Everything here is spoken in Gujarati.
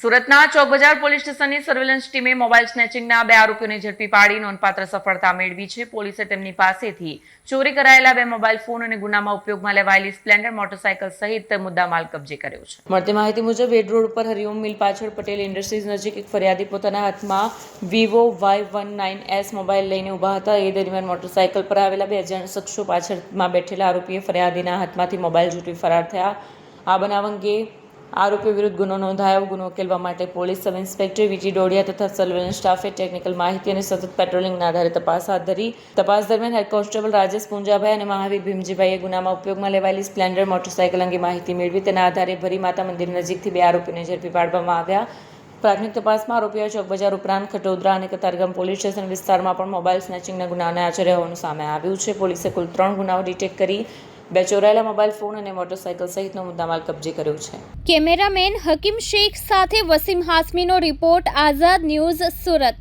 સુરતના ચોક બજાર પોલીસ સ્ટેશનની સર્વેલન્સ ટીમે મોબાઈલ સ્નેચિંગના 2 આરોપીઓને ઝડપી પાડી નોંધપાત્ર સફળતા મેળવી છે. પોલીસે તેમની પાસેથી ચોરી કરાયેલા 2 મોબાઈલ ફોન અને ગુનામાં ઉપયોગમાં લેવાયેલી સ્પ્લેન્ડર મોટરસાયકલ સહિત મુદ્દામાલ કબજે કર્યો છે. મળતી માહિતી મુજબ વેડ રોડ ઉપર હરિઓમ મિલ પાછળ પટેલ ઇન્ડસ્ટ્રીઝ નજીક એક ફરિયાદી પોતાના હાથમાં વિવો Y19S મોબાઈલ લઈને ઊભા હતા. એ દરમિયાન મોટરસાયકલ પર આવેલા 2 અજાણ શખ્સો પાછળમાં બેઠેલા આરોપીએ ફરિયાદીના હાથમાંથી મોબાઈલ ઝૂંટવી ફરાર થયા. આ બનાવ અંગે આરોપીઓ વિરુદ્ધ ગુનો નોંધાયો. ગુનો ઉકેલવા માટે પોલીસ સબ ઇન્સ્પેક્ટર વીજી ડોડિયા તથા સર્વેલન્સ સ્ટાફે ટેકનિકલ માહિતી અને સતત પેટ્રોલિંગના આધારે તપાસ હાથ ધરી. તપાસ દરમિયાન હેડ કોન્સ્ટેબલ રાજેશ પુંજાભાઈ અને મહાવીર ભીમજીભાઈએ ગુનામાં ઉપયોગમાં લેવાયેલી સ્પ્લેન્ડર મોટરસાયકલ અંગે માહિતી મેળવી. તેના આધારે ભરી માતા મંદિર નજીકથી 2 આરોપીઓને ઝડપી પાડવામાં આવ્યા. પ્રાથમિક તપાસમાં આરોપીઓ ચોક બજાર ઉપરાંત ખટોદરા અને કતારગામ પોલીસ સ્ટેશન વિસ્તારમાં પણ મોબાઈલ સ્નેચિંગના ગુનાઓને આચર્યા હોવાનું સામે આવ્યું છે. પોલીસે કુલ 3 ગુનાઓ ડિટેક્ટ કરી 2 ચોરાયેલા મોબાઈલ ફોન અને મોટરસાયકલ સહિતનો મુદ્દામાલ કબજે કર્યો છે. કેમેરામેન હકીમ શેખ સાથે વસીમ હાસમીનો રિપોર્ટ, આઝાદ ન્યૂઝ, સુરત.